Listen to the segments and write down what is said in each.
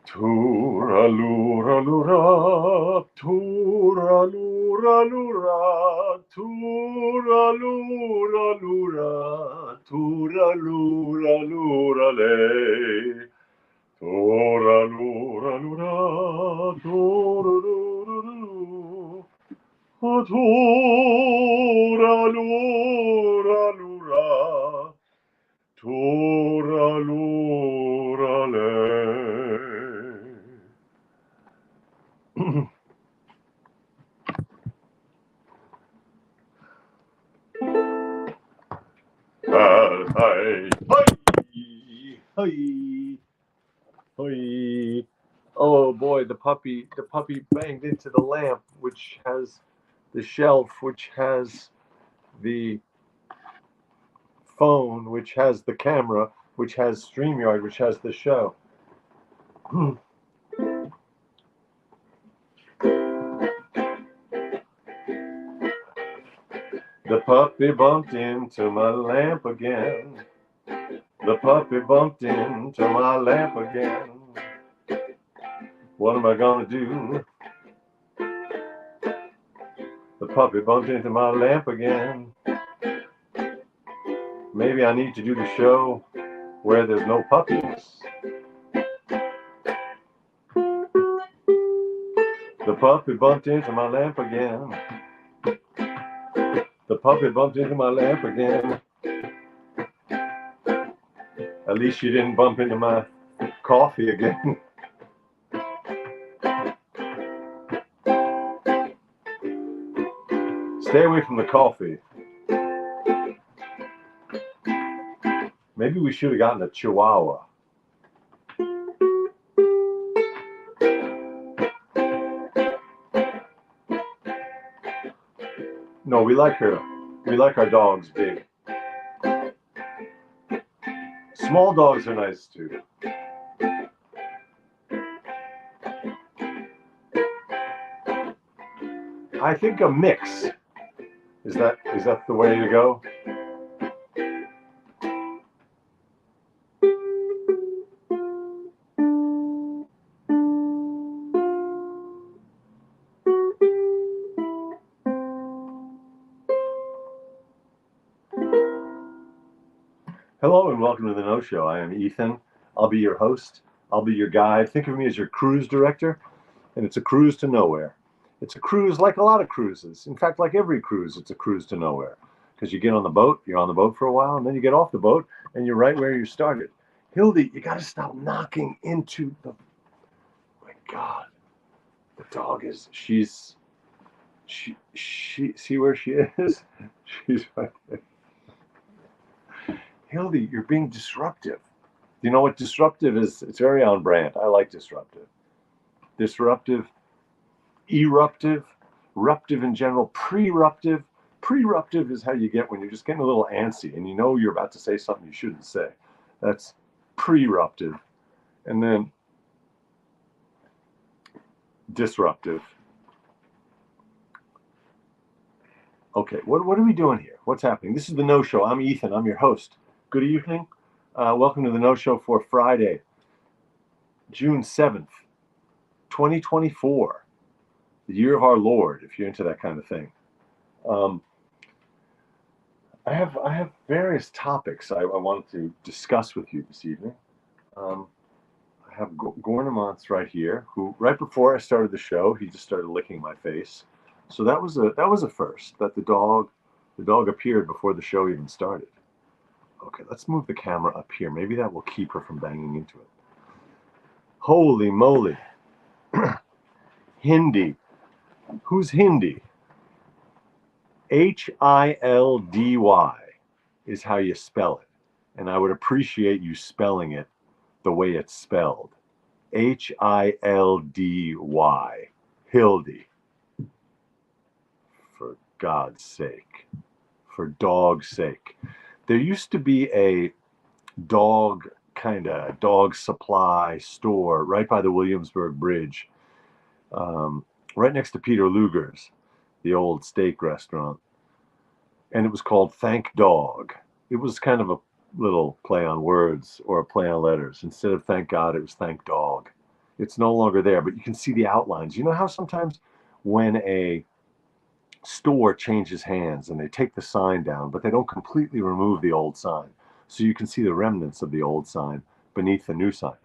Toorah, loorah, loorah, toorah, loorah, loorah, toorah, loorah, loorah, toorah, loorah, loorah, lay. Toorah, loorah, loorah, toorah, loorah, loorah, toorah, loorah, loorah, toorah, loorah, lay. Hi, hi, hi. Oh boy, the puppy banged into the lamp, which has the shelf, which has the phone, which has the camera, which has StreamYard, which has the show. The puppy bumped into my lamp again. The puppy bumped into my lamp again. What am I gonna do? The puppy bumped into my lamp again. Maybe I need to do the show where there's no puppies. The puppy bumped into my lamp again. The puppy bumped into my lamp again. At least she didn't bump into my coffee again. Stay away from the coffee. Maybe we should have gotten a Chihuahua. No, we like her. We like our dogs big. Small dogs are nice too. I think a mix. Is that the way to go? Hello and welcome to the No Show. I am Ethan. I'll be your host. I'll be your guide. Think of me as your cruise director, and it's a cruise to nowhere. It's a cruise like a lot of cruises. In fact, like every cruise, it's a cruise to nowhere. Because you get on the boat, you're on the boat for a while, and then you get off the boat, and you're right where you started. Hildy, you got to stop knocking into the... My God. The dog is... She see where she is? She's right there. Hildy, you're being disruptive. You know what disruptive is? It's very on brand. I like disruptive. Disruptive, eruptive, ruptive in general, pre-ruptive. Pre-ruptive is how you get when you're just getting a little antsy and you know you're about to say something you shouldn't say. That's pre-ruptive. And then disruptive. Okay, what are we doing here? What's happening? This is the No Show. I'm Ethan. I'm your host. Good evening. Welcome to the No Show for Friday, June 7th, 2024, the year of our Lord, if you're into that kind of thing. I have various topics I wanted to discuss with you this evening. I have Gornamont's right here, who right before I started the show, he just started licking my face. So that was a first, that the dog appeared before the show even started. Okay, let's move the camera up here. Maybe that will keep her from banging into it. Holy moly. Hindi. Who's Hindi? Hildy is how you spell it. And I would appreciate you spelling it the way it's spelled. Hildy. Hildy. For God's sake. For dog's sake. There used to be a dog supply store right by the Williamsburg Bridge, right next to Peter Luger's, the old steak restaurant. And it was called Thank Dog. It was kind of a little play on words or a play on letters. Instead of Thank God, it was Thank Dog. It's no longer there, but you can see the outlines. You know how sometimes when a store changes hands and they take the sign down, but they don't completely remove the old sign. So you can see the remnants of the old sign beneath the new sign.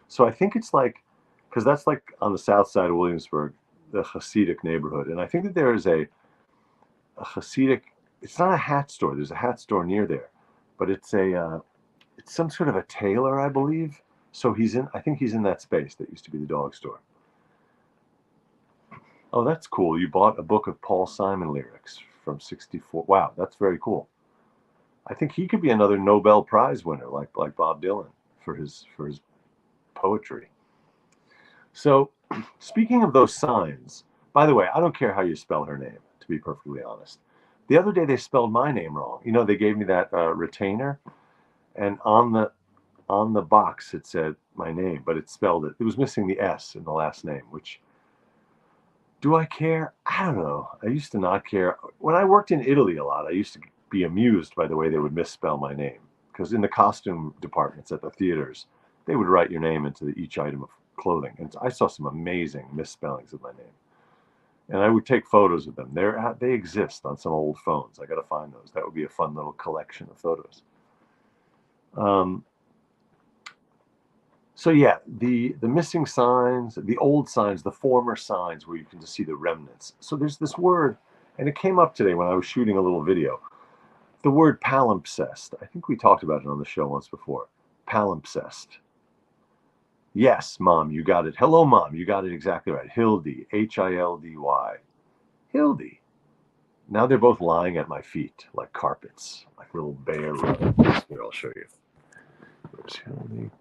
So I think it's like, because that's like on the south side of Williamsburg, the Hasidic neighborhood. And I think that there is a Hasidic, it's not a hat store. There's a hat store near there, but it's some sort of a tailor, I believe. So I think he's in that space that used to be the dog store. Oh, that's cool. You bought a book of Paul Simon lyrics from '64. Wow, that's very cool. I think he could be another Nobel Prize winner, like Bob Dylan, for his poetry. So, speaking of those signs, by the way, I don't care how you spell her name, to be perfectly honest. The other day they spelled my name wrong. You know, they gave me that retainer, and on the box it said my name, but it spelled it. It was missing the S in the last name, which, do I care? I don't know. I used to not care. When I worked in Italy a lot, I used to be amused by the way they would misspell my name. Because in the costume departments at the theaters, they would write your name into each item of clothing. And I saw some amazing misspellings of my name. And I would take photos of them. They exist on some old phones. I got to find those. That would be a fun little collection of photos. So yeah, the missing signs, the old signs, the former signs where you can just see the remnants. So there's this word, and it came up today when I was shooting a little video. The word palimpsest. I think we talked about it on the show once before. Palimpsest. Yes, Mom, you got it. Hello, Mom, you got it exactly right. Hildy, Hildy. Hildy. Now they're both lying at my feet like carpets, like little bear rugs. Here, I'll show you. There's Hildy.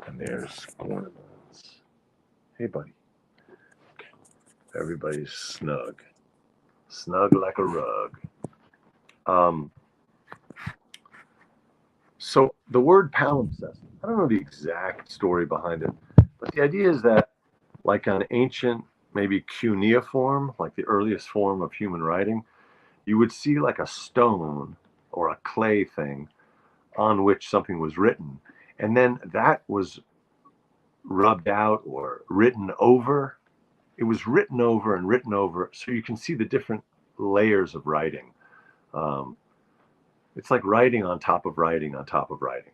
And there's Gornamans. Hey, buddy. Okay. Everybody's snug. Snug like a rug. So the word palimpsest, I don't know the exact story behind it, but the idea is that, like on ancient, maybe cuneiform, like the earliest form of human writing, you would see like a stone or a clay thing on which something was written. And then that was rubbed out or written over. It was written over and written over, so you can see the different layers of writing. It's like writing on top of writing on top of writing.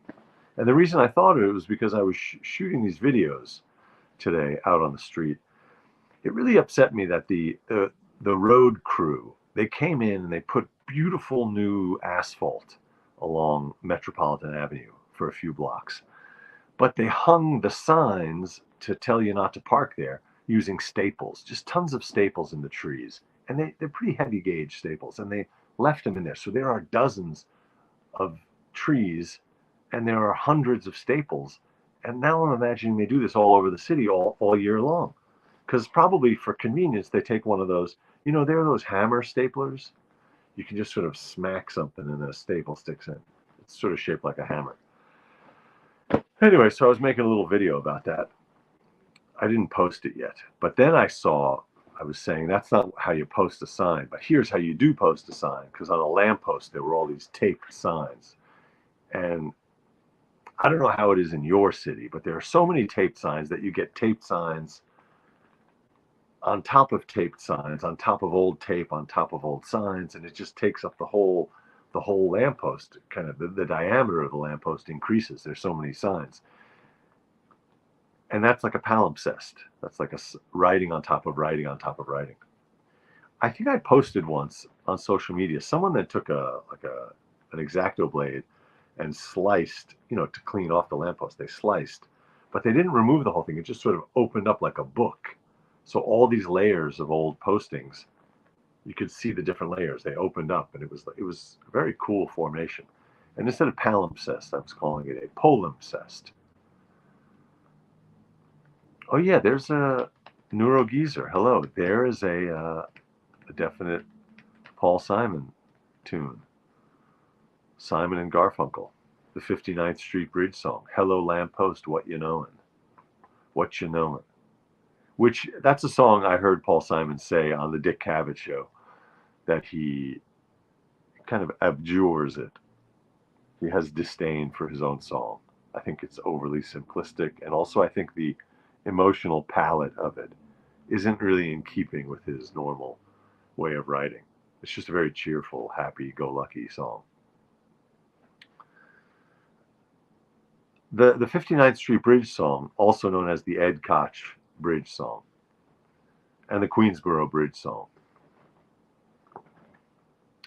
And the reason I thought of it was because I was shooting these videos today out on the street. It really upset me that the road crew, they came in and they put beautiful new asphalt along Metropolitan Avenue for a few blocks. But they hung the signs to tell you not to park there using staples, just tons of staples in the trees. And they're pretty heavy gauge staples, and they left them in there. So there are dozens of trees, and there are hundreds of staples. And now I'm imagining they do this all over the city all year long. Because probably for convenience, they take one of those, there are those hammer staplers. You can just sort of smack something and a staple sticks in. It's sort of shaped like a hammer. Anyway, so I was making a little video about that. I didn't post it yet. But then I was saying that's not how you post a sign, but here's how you do post a sign. Because on a lamppost, there were all these taped signs. And I don't know how it is in your city, but there are so many taped signs that you get taped signs on top of taped signs, on top of old tape, on top of old signs, and it just takes up the whole lamppost. Kind of the diameter of the lamppost increases. There's so many signs. And that's like a palimpsest. That's like a writing on top of writing on top of writing. I think I posted once on social media, someone that took an X-Acto blade and sliced, to clean off the lamppost. They sliced, but they didn't remove the whole thing. It just sort of opened up like a book. So all these layers of old postings, you could see the different layers. They opened up, and it was a very cool formation. And instead of palimpsest, I was calling it a palimpsest. Oh yeah, there's a Neurogeezer. Hello. There is a definite Paul Simon tune. Simon and Garfunkel, the 59th Street Bridge song. Hello lamppost, what you knowin'? What you knowin'? Which, that's a song I heard Paul Simon say on the Dick Cavett show, that he kind of abjures it. He has disdain for his own song. I think it's overly simplistic, and also I think the emotional palette of it isn't really in keeping with his normal way of writing. It's just a very cheerful, happy-go-lucky song. The 59th Street Bridge song, also known as the Ed Koch Bridge song, and the Queensboro Bridge song.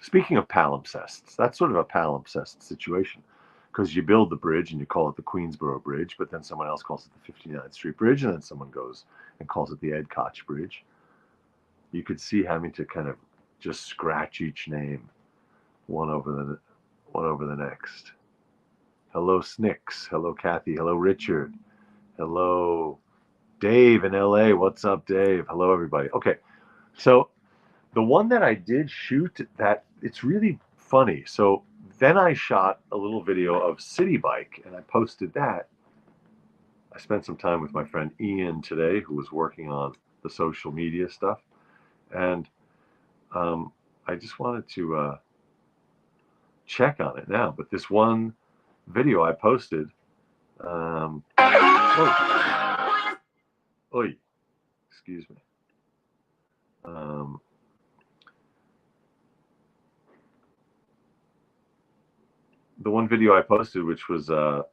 Speaking of palimpsests, that's sort of a palimpsest situation, because you build the bridge and you call it the Queensboro Bridge, but then someone else calls it the 59th Street Bridge, and then someone goes and calls it the Ed Koch Bridge. You could see having to kind of just scratch each name one over the next. Hello, Snicks. Hello, Kathy. Hello, Richard. Hello, Dave in LA. What's up, Dave? Hello, everybody. Okay, so the one that I did shoot, that it's really funny. So then I shot a little video of City Bike, and I posted that. I spent some time with my friend Ian today, who was working on the social media stuff, and I just wanted to check on it now. But this one video I posted, oy, excuse me. The one video I posted, which was sort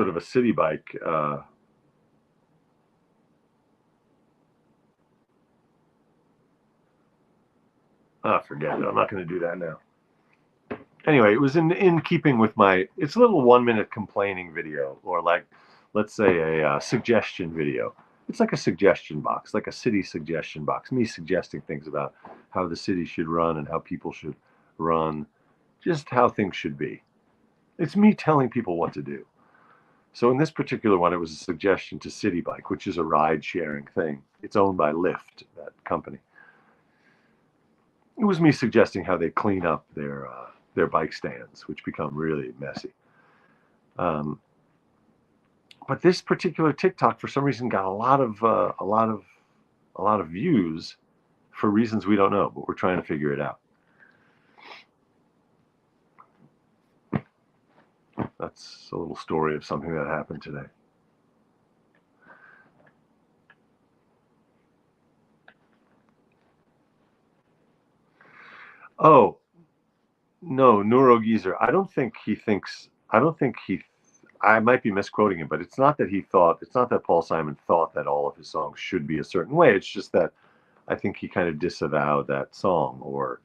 of a city bike, forget it. I'm not going to do that now. Anyway, it was in keeping with it's a little 1-minute complaining video, or like, let's say a suggestion video. It's like a suggestion box, like a city suggestion box. Me suggesting things about how the city should run and how people should run, just how things should be. It's me telling people what to do. So in this particular one, it was a suggestion to City Bike, which is a ride-sharing thing. It's owned by Lyft, that company. It was me suggesting how they clean up their bike stands, which become really messy. But this particular TikTok, for some reason, got a lot of views for reasons we don't know, but we're trying to figure it out. That's a little story of something that happened today. Oh, no, Neuro Geezer. I might be misquoting him, but it's not that Paul Simon thought that all of his songs should be a certain way. It's just that I think he kind of disavowed that song or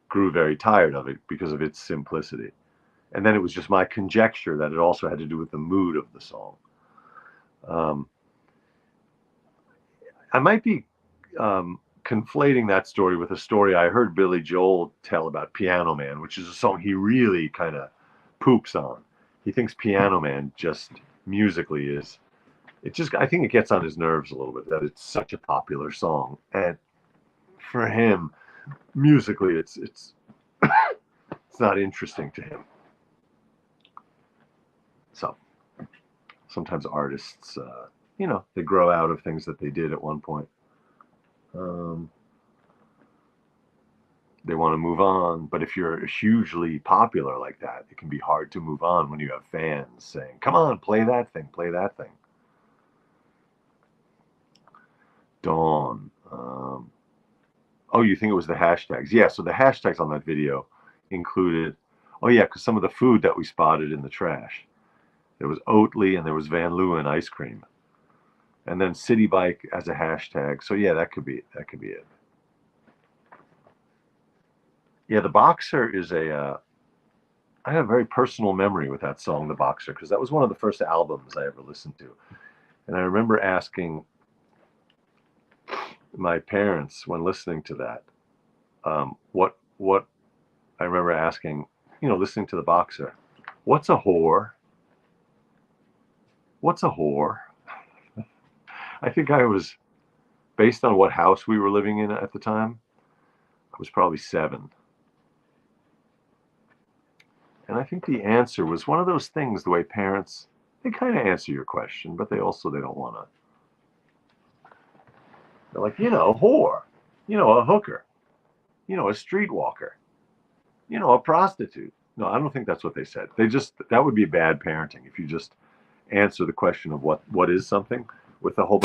grew very tired of it because of its simplicity. And then it was just my conjecture that it also had to do with the mood of the song. I might be conflating that story with a story I heard Billy Joel tell about Piano Man, which is a song he really kind of poops on. He thinks Piano Man just musically I think it gets on his nerves a little bit that it's such a popular song. And for him, musically, it's it's not interesting to him. So sometimes artists, they grow out of things that they did at one point. They want to move on, but if you're hugely popular like that, it can be hard to move on when you have fans saying, come on, play that thing, play that thing. Dawn. Oh, you think it was the hashtags? Yeah, so the hashtags on that video included, because some of the food that we spotted in the trash. There was Oatly and there was Van Leeuwen ice cream. And then City Bike as a hashtag. So yeah, that could be it. Yeah, The Boxer is I have a very personal memory with that song, The Boxer, because that was one of the first albums I ever listened to. And I remember asking my parents when listening to that, what I remember asking, listening to The Boxer, what's a whore? What's a whore? I think I was, based on what house we were living in at the time, I was probably 7. And I think the answer was one of those things, the way parents, they kind of answer your question, but they don't want to. They're like, whore, a hooker, a streetwalker, a prostitute. No, I don't think that's what they said. That would be bad parenting if you just answer the question of what is something with a whole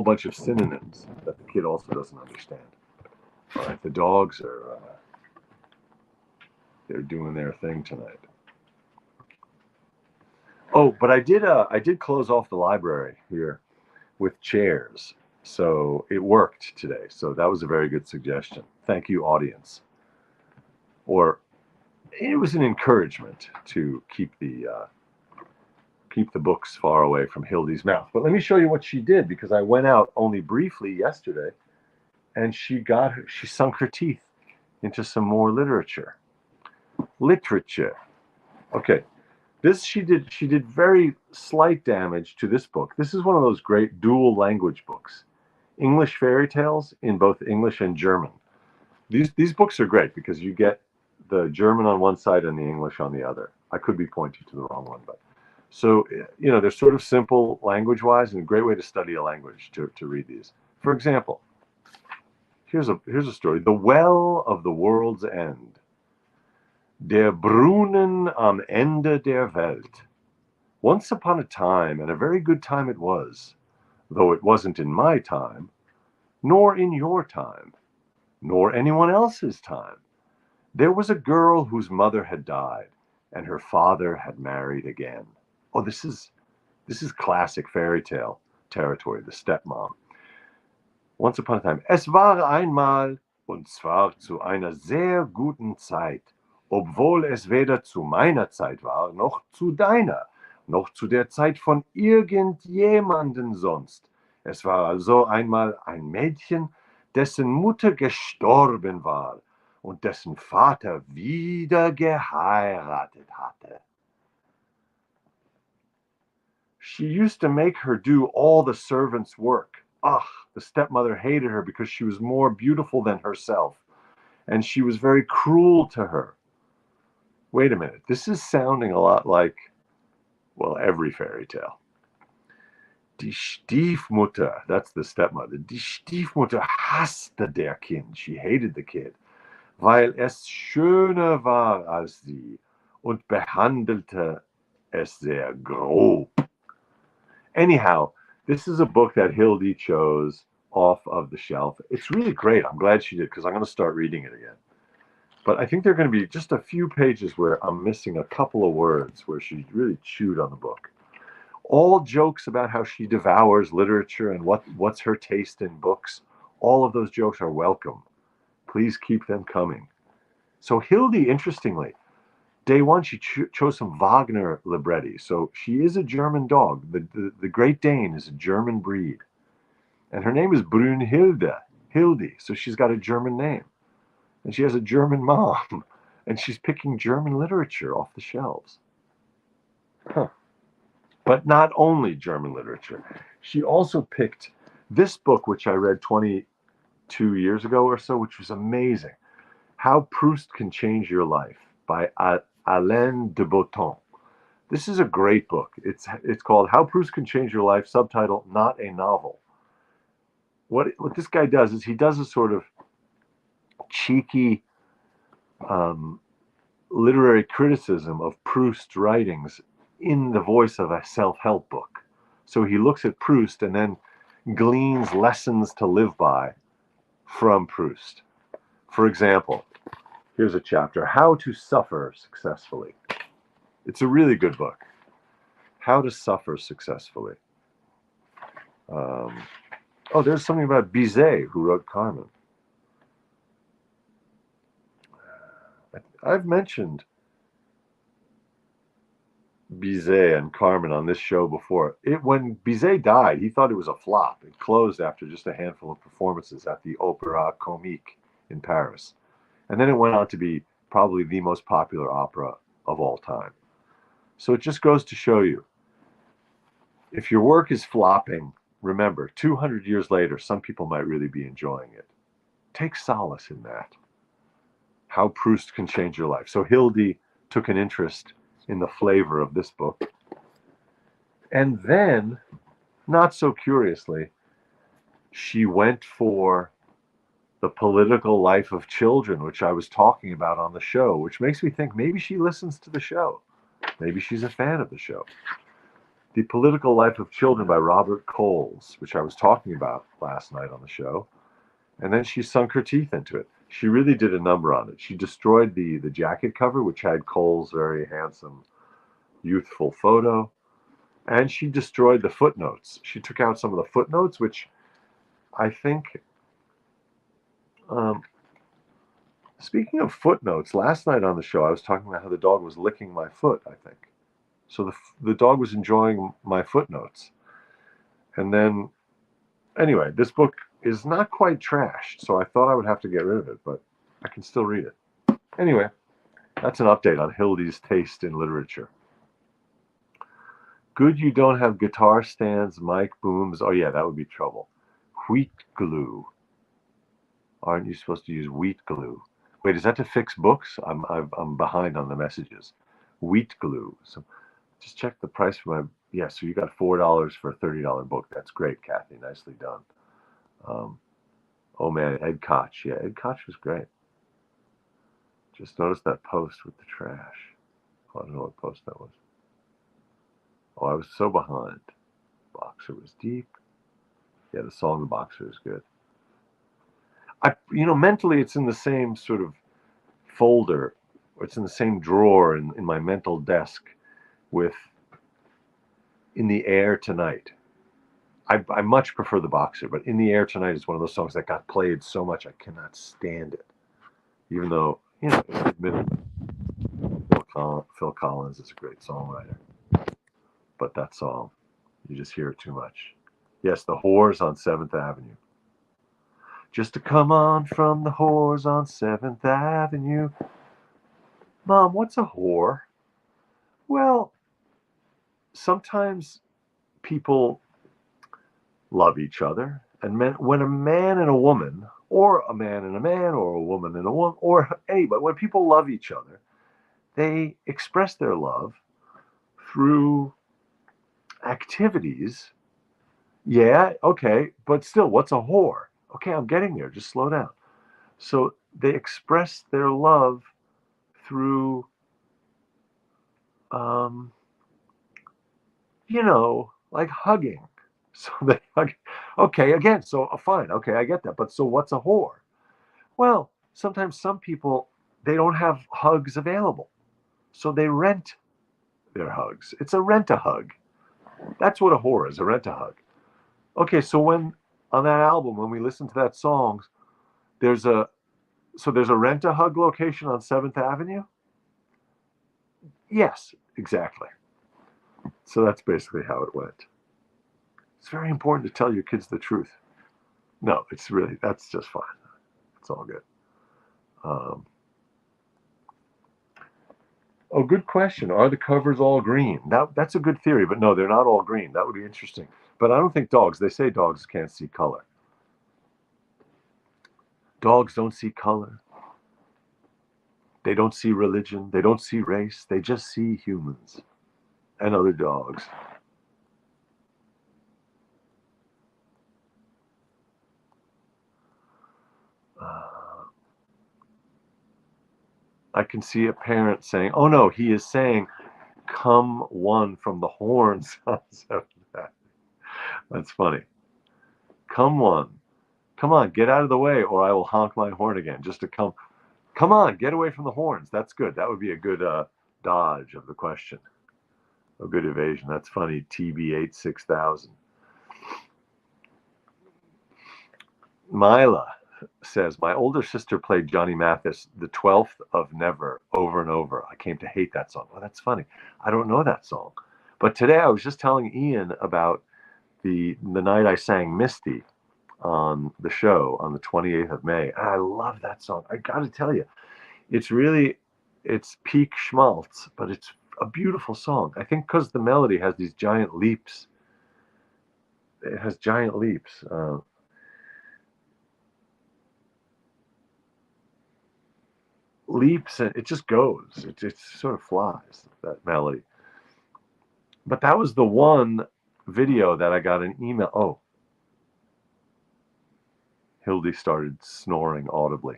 bunch of synonyms that the kid also doesn't understand. All right, the dogs are they're doing their thing tonight. Oh, but I did close off the library here with chairs, so it worked today. So that was a very good suggestion. Thank you, audience. Or it was an encouragement to keep the books far away from Hildy's mouth. But let me show you what she did, because I went out only briefly yesterday, and she sunk her teeth into some more literature. Okay, she did very slight damage to this book. This is one of those great dual language books, English fairy tales in both English and German. These books are great because you get the German on one side and the English on the other. I could be pointing to the wrong one, but so they're sort of simple language-wise, and a great way to study a language to read these. For example, here's a story: The Well of the World's End. Der Brunnen am Ende der Welt. Once upon a time, and a very good time it was, though it wasn't in my time, nor in your time, nor anyone else's time. There was a girl whose mother had died, and her father had married again. Oh, this is classic fairy tale territory, the stepmom. Once upon a time. Es war einmal, und zwar zu einer sehr guten Zeit, obwohl es weder zu meiner Zeit war, noch zu deiner, noch zu der Zeit von irgendjemanden sonst. Es war also einmal ein Mädchen, dessen Mutter gestorben war und dessen Vater wieder geheiratet hatte. She used to make her do all the servants' work. The stepmother hated her because she was more beautiful than herself, and she was very cruel to her. Wait a minute, this is sounding a lot like, well, every fairy tale. Die Stiefmutter, that's the stepmother. Die Stiefmutter hasste der Kind. She hated the kid, weil es schöner war als sie und behandelte es sehr grob. Anyhow, this is a book that Hildy chose off of the shelf. It's really great. I'm glad she did, because I'm going to start reading it again. But I think there are going to be just a few pages where I'm missing a couple of words where she really chewed on the book. All jokes about how she devours literature and what's her taste in books, all of those jokes are welcome. Please keep them coming. So Hildy, interestingly, day one, she chose some Wagner libretti. So she is a German dog. The Great Dane is a German breed. And her name is Brünnhilde, Hildy. So she's got a German name. And she has a German mom. And she's picking German literature off the shelves. But not only German literature. She also picked this book, which I read 22 years ago or so, which was amazing. How Proust Can Change Your Life by Alain de Botton. This is a great book. It's called How Proust Can Change Your Life, subtitle, Not a Novel. What this guy does is he does a sort of cheeky literary criticism of Proust's writings in the voice of a self-help book. So he looks at Proust and then gleans lessons to live by from Proust. For example, here's a chapter, How to Suffer Successfully. It's a really good book. How to Suffer Successfully. There's something about Bizet, who wrote Carmen. I've mentioned Bizet and Carmen on this show before. When Bizet died, he thought it was a flop. It closed after just a handful of performances at the Opéra Comique in Paris. And then it went on to be probably the most popular opera of all time. So it just goes to show you, if your work is flopping, remember, 200 years later, some people might really be enjoying it. Take solace in that. How Proust Can Change Your Life. So Hildy took an interest in the flavor of this book. And then, not so curiously, she went for The Political Life of Children, which I was talking about on the show, which makes me think maybe she listens to the show. Maybe she's a fan of the show. The Political Life of Children by Robert Coles, which I was talking about last night on the show. And then she sunk her teeth into it. She really did a number on it. She destroyed the jacket cover, which had Cole's very handsome, youthful photo. And she destroyed the footnotes. She took out some of the footnotes, which I think... speaking of footnotes, last night on the show, I was talking about how the dog was licking my foot, I think. So the dog was enjoying my footnotes. And then, anyway, this book is not quite trashed, so I thought I would have to get rid of it, but I can still read it. Anyway, that's an update on Hildy's taste in literature. Good you don't have guitar stands, mic booms. Oh yeah, that would be trouble. Wheat glue. Aren't you supposed to use wheat glue? Wait, is that to fix books? I'm behind on the messages. Wheat glue. So just check the price for my... Yeah, so you got $4 for a $30 book. That's great, Kathy. Nicely done. Oh man, Ed Koch. Yeah, Ed Koch was great. Just noticed that post with the trash. Oh, I don't know what post that was. Oh, I was so behind. Boxer was deep. Yeah, the song The Boxer is good. Mentally it's in the same sort of folder, or it's in the same drawer in my mental desk with In the Air Tonight. I much prefer The Boxer, but In the Air Tonight is one of those songs that got played so much I cannot stand it. Even though, admittedly, Phil Collins is a great songwriter. But that song, you just hear it too much. Yes, The Whores on 7th Avenue. Just to come on from the whores on 7th Avenue. Mom, what's a whore? Well, sometimes people love each other. And when a man and a woman, or a man and a man, or a woman and a woman, or anybody, when people love each other, they express their love through activities. Yeah, okay, but still, what's a whore? Okay, I'm getting there. Just slow down. So they express their love through, like hugging. So they hug. Okay, again, so fine. Okay, I get that. But so what's a whore? Well, sometimes some people, they don't have hugs available. So they rent their hugs. It's a rent-a-hug. That's what a whore is, a rent-a-hug. Okay, so when on that album, when we listen to that song, there's a rent-a-hug location on 7th Avenue? Yes, exactly. So that's basically how it went. It's very important to tell your kids the truth. No, that's just fine. It's all good. Good question. Are the covers all green? That's a good theory, but no, they're not all green. That would be interesting. But I don't think they say dogs can't see color. Dogs don't see color. They don't see religion. They don't see race. They just see humans and other dogs. I can see a parent saying, oh no, he is saying, come one from the horns. That's funny. Come one. Come on, get out of the way or I will honk my horn again. Just to come on, get away from the horns. That's good. That would be a good dodge of the question. A good evasion. That's funny. TB86000. Mila says, my older sister played Johnny Mathis, The 12th of Never, over and over. I came to hate that song. Well, that's funny. I don't know that song. But today I was just telling Ian about the night I sang Misty on the show on the 28th of May. I love that song. I got to tell you, it's peak schmaltz, but it's a beautiful song. I think because the melody has these giant leaps. It has giant leaps. Leaps and it just goes. It sort of flies, that melody. But that was the one video that I got an email. Oh, Hildy started snoring audibly.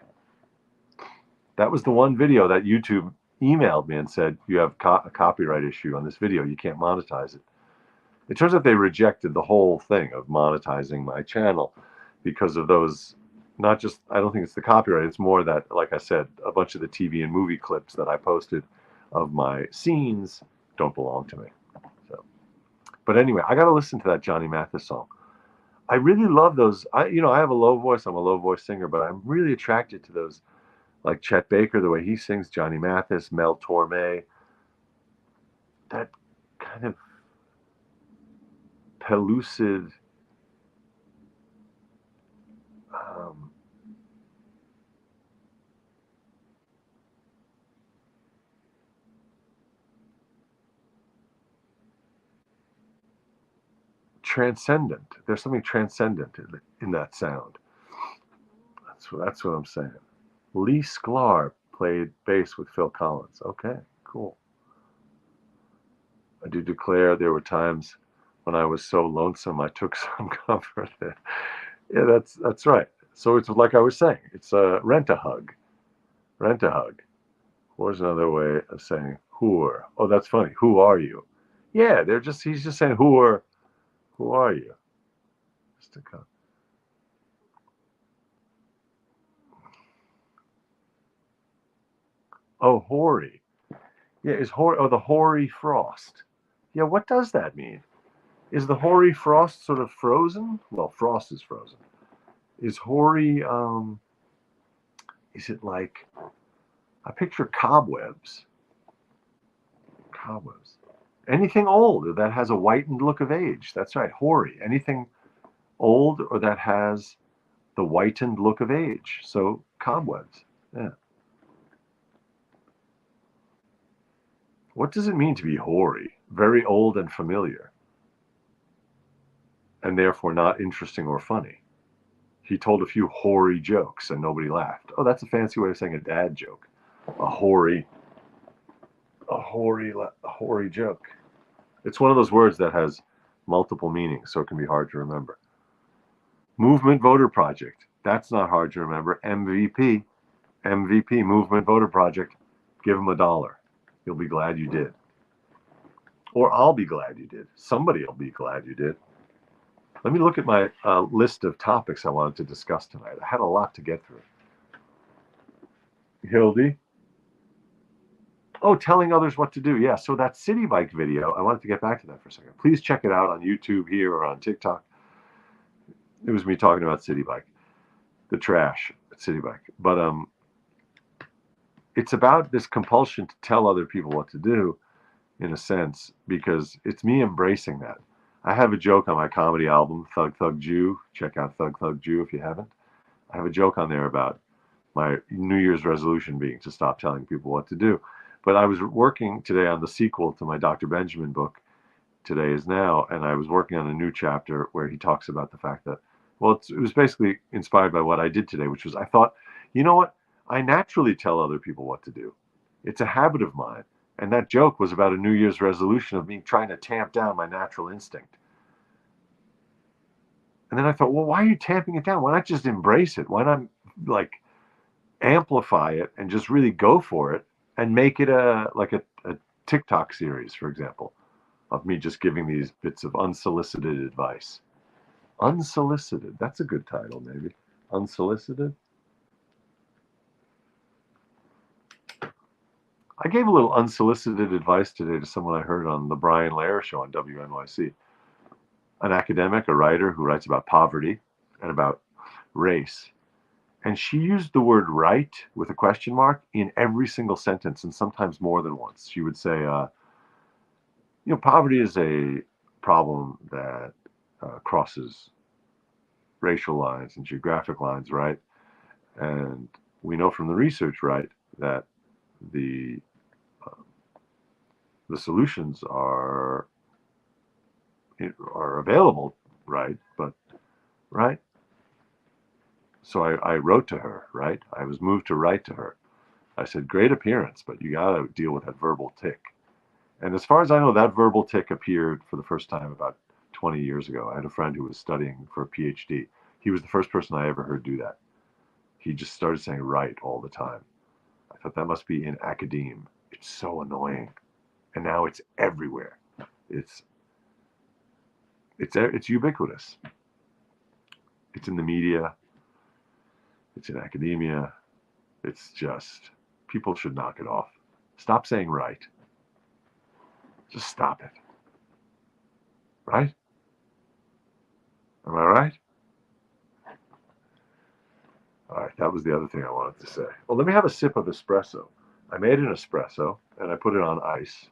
That was the one video that YouTube emailed me and said, you have a copyright issue on this video. You can't monetize it. It turns out they rejected the whole thing of monetizing my channel because of those, not just, I don't think it's the copyright, it's more that, like I said, a bunch of the TV and movie clips that I posted of my scenes don't belong to me. So, but anyway, I got to listen to that Johnny Mathis song. I really love those. I have a low voice. I'm a low voice singer, but I'm really attracted to those, like Chet Baker, the way he sings, Johnny Mathis, Mel Torme, that kind of pellucid, transcendent. There's something transcendent in that sound. That's what I'm saying. Lee Sklar played bass with Phil Collins. Okay, cool. I do declare there were times when I was so lonesome I took some comfort in. Yeah, that's right. So it's like I was saying, it's a rent a hug. Rent a hug. What's another way of saying whoer? Oh, that's funny. Who are you? Yeah, he's just saying who are you? Just to come. Oh, hoary. Yeah, is hoary, oh, the hoary frost. Yeah, what does that mean? Is the hoary frost sort of frozen? Well, frost is frozen. Is hoary, is it like, I picture cobwebs. Cobwebs. Anything old that has a whitened look of age. That's right, hoary. Anything old or that has the whitened look of age. So cobwebs. Yeah. What does it mean to be hoary? Very old and familiar, and therefore not interesting or funny. He told a few hoary jokes and nobody laughed. Oh, that's a fancy way of saying a dad joke. A hoary joke. It's one of those words that has multiple meanings, so it can be hard to remember. Movement Voter Project. That's not hard to remember. MVP, Movement Voter Project. Give them $1. You'll be glad you did. Or I'll be glad you did. Somebody will be glad you did. Let me look at my list of topics I wanted to discuss tonight. I had a lot to get through. Hildy? Oh, telling others what to do. Yeah, so that city bike video, I wanted to get back to that for a second. Please check it out on YouTube here or on TikTok. It was me talking about city bike, the trash at city bike. But it's about this compulsion to tell other people what to do, in a sense, because it's me embracing that. I have a joke on my comedy album, Thug Thug Jew. Check out Thug Thug Jew if you haven't. I have a joke on there about my New Year's resolution being to stop telling people what to do. But I was working today on the sequel to my Dr. Benjamin book, Today Is Now, and I was working on a new chapter where he talks about the fact that, well, it was basically inspired by what I did today, which was I thought, you know what? I naturally tell other people what to do. It's a habit of mine. And that joke was about a New Year's resolution of me trying to tamp down my natural instinct. And then I thought, well, why are you tamping it down? Why not just embrace it? Why not like amplify it and just really go for it and make it a TikTok series, for example, of me just giving these bits of unsolicited advice. Unsolicited. That's a good title, maybe. Unsolicited. I gave a little unsolicited advice today to someone I heard on the Brian Lehrer show on WNYC. An academic, a writer who writes about poverty and about race. And she used the word right with a question mark in every single sentence, and sometimes more than once. She would say, poverty is a problem that crosses racial lines and geographic lines, right? And we know from the research, right, that the solutions are available, right? But right. So I wrote to her, right? I was moved to write to her. I said, great appearance, but you got to deal with that verbal tick. And as far as I know, that verbal tick appeared for the first time about 20 years ago. I had a friend who was studying for a PhD. He was the first person I ever heard do that. He just started saying right all the time. I thought that must be in academe. It's so annoying. And now it's everywhere. It's ubiquitous. It's in the media. It's in academia. It's just, people should knock it off. Stop saying right. Just stop it. Right? Am I right? All right, that was the other thing I wanted to say. Well, let me have a sip of espresso. I made an espresso and I put it on ice.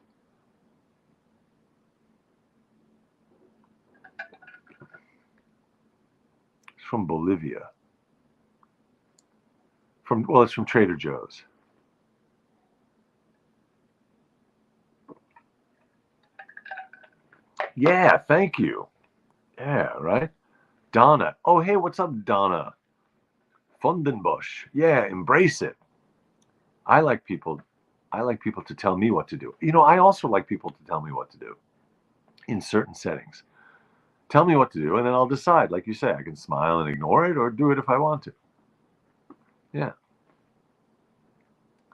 It's from Bolivia. It's from Trader Joe's. Yeah, thank you. Yeah, right? Donna. Oh, hey, what's up, Donna? Fundenbush. Yeah, embrace it. I like people to tell me what to do. I also like people to tell me what to do in certain settings. Tell me what to do, and then I'll decide. Like you say, I can smile and ignore it or do it if I want to. Yeah.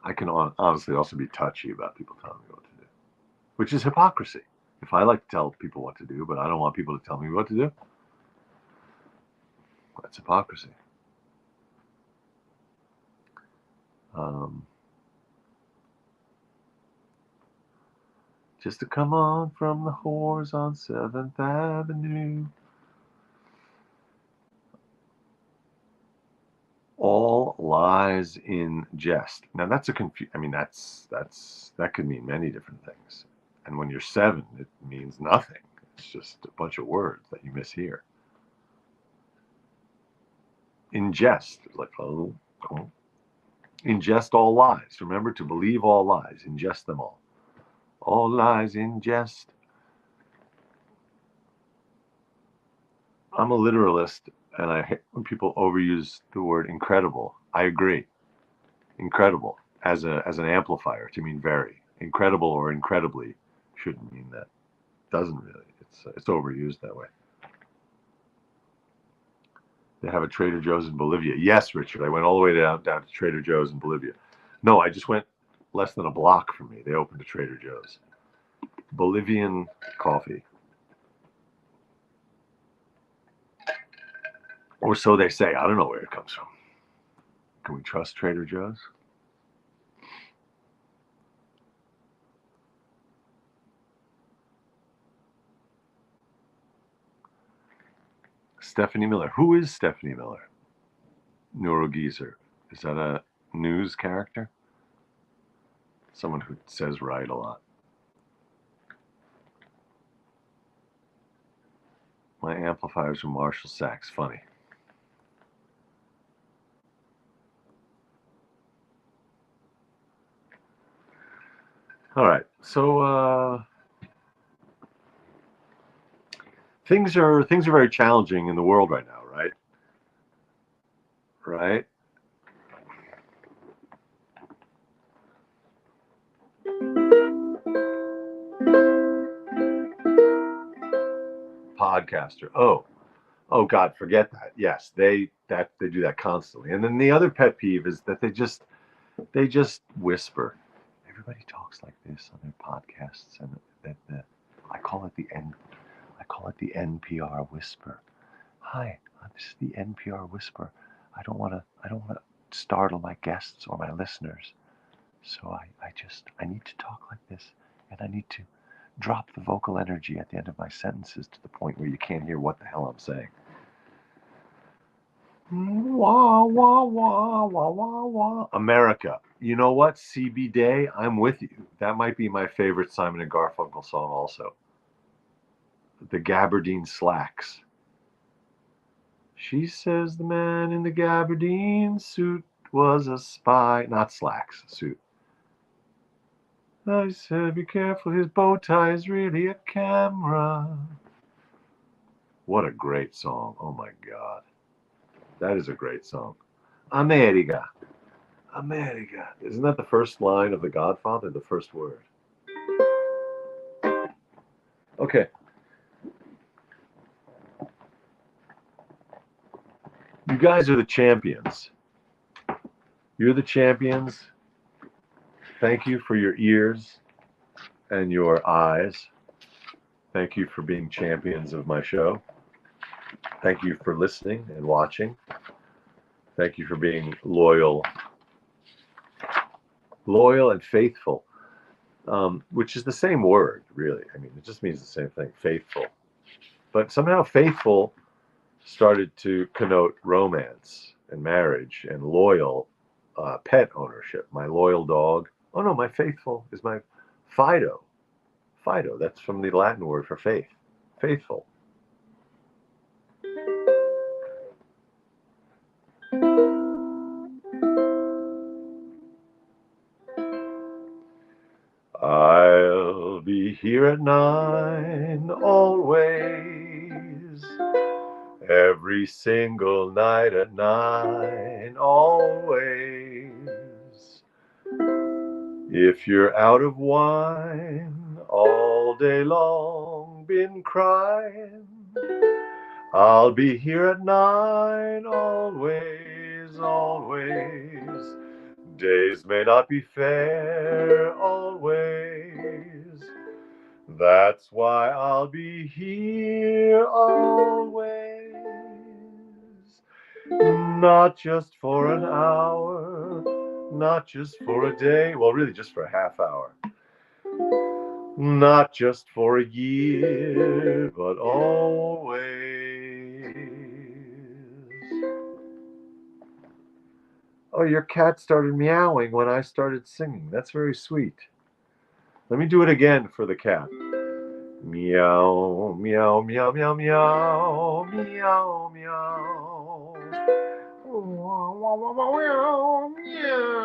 I can honestly also be touchy about people telling me what to do, which is hypocrisy. If I like to tell people what to do, but I don't want people to tell me what to do, that's hypocrisy. Just to come on from the whores on 7th Avenue. All lies in jest. Now that's that could mean many different things. And when you're 7, it means nothing. It's just a bunch of words that you mishear. Ingest, like, oh. Ingest all lies. Remember to believe all lies. Ingest them all. All lies ingest. I'm a literalist, and I hate when people overuse the word incredible. I agree. Incredible as an amplifier to mean very. Incredible or incredibly shouldn't mean that. Doesn't really. It's overused that way. They have a Trader Joe's in Bolivia. Yes, Richard. I went all the way down to Trader Joe's in Bolivia. No, I just went less than a block from me. They opened a Trader Joe's. Bolivian coffee. Or so they say. I don't know where it comes from. Can we trust Trader Joe's? Stephanie Miller. Who is Stephanie Miller? Neurogeezer. Is that a news character? Someone who says right a lot. My amplifiers from Marshall Sachs. Funny. All right. So things are very challenging in the world right now, right? Right? Podcaster. Oh God, forget that. Yes, they do that constantly. And then the other pet peeve is that they just whisper. Everybody talks like this on their podcasts, and I call it the NPR whisper. Hi, this is the NPR whisper. I don't want to startle my guests or my listeners. So I need to talk like this, and I need to drop the vocal energy at the end of my sentences to the point where you can't hear what the hell I'm saying. Wah, wah, wah, wah, wah, wah. America. You know what? CB Day, I'm with you. That might be my favorite Simon and Garfunkel song also. The Gabardine Slacks. She says the man in the gabardine suit was a spy. Not slacks, suit. I said, be careful, his bow tie is really a camera. What a great song. Oh my God. That is a great song. America. America. Isn't that the first line of The Godfather? The first word. Okay. You guys are the champions. You're the champions. Thank you for your ears and your eyes. Thank you for being champions of my show. Thank you for listening and watching. Thank you for being loyal and faithful, which is the same word, really. I mean, it just means the same thing, faithful. But somehow faithful started to connote romance and marriage and loyal pet ownership. My loyal dog. Oh no, my faithful is my Fido. Fido, that's from the Latin word for faith. Faithful. I'll be here at 9 always. Every single night at 9 always. If you're out of wine all day long, been crying, I'll be here at 9 always, always. Days may not be fair always. That's why I'll be here always. Not just for an hour, not just for a day, well, really just for a half hour. Not just for a year, but always. Oh, your cat started meowing when I started singing. That's very sweet. Let me do it again for the cat. Meow, meow, meow, meow, meow, meow, meow. Meow, meow, meow, meow,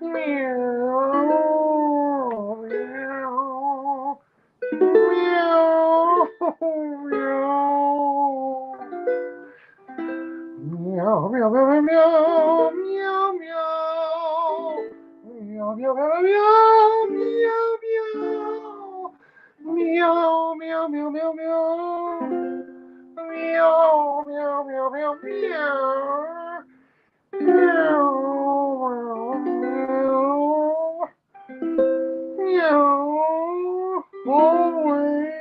meow, meow, meow, meow, meow, meow. Meow, meow, meow, meow, meow, meow. Meow, meow, meow, meow, meow. Meow, meow, meow, meow, meow. Meow, meow, meow. Always.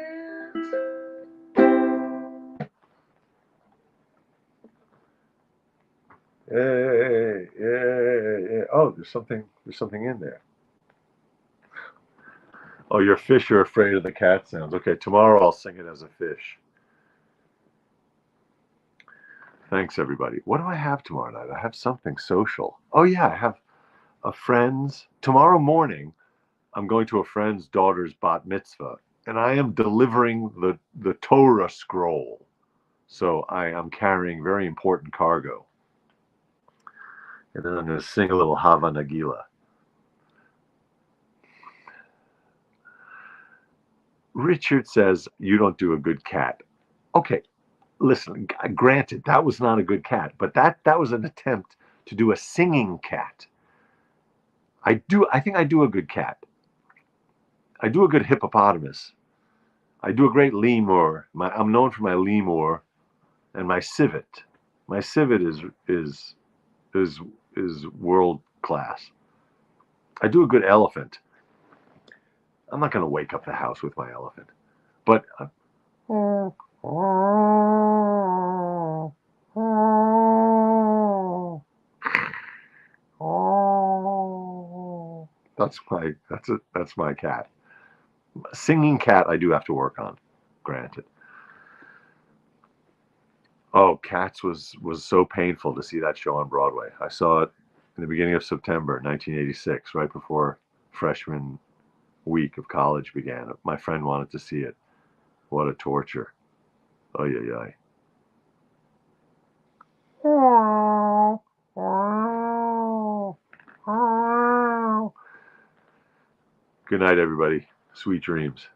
Yeah. Oh, there's something in there. Oh, your fish are afraid of the cat sounds. Okay, tomorrow I'll sing it as a fish. Thanks, everybody. What do I have tomorrow night? I have something social. Oh, yeah, I have a friend's. Tomorrow morning, I'm going to a friend's daughter's bat mitzvah, and I am delivering the Torah scroll. So I am carrying very important cargo. And then I'm going to sing a little Hava Nagila. Richard says, you don't do a good cat. Okay, listen, granted, that was not a good cat, but that was an attempt to do a singing cat. I think I do a good cat. I do a good hippopotamus. I do a great lemur. I'm known for my lemur and my civet. My civet is world class. I do a good elephant. I'm not going to wake up the house with my elephant, but that's my cat. Singing cat, I do have to work on, granted. Oh, Cats was so painful to see that show on Broadway. I saw it in the beginning of September 1986, right before freshman week of college began. My friend wanted to see it. What a torture. Oh, yeah. Good night, everybody. Sweet dreams.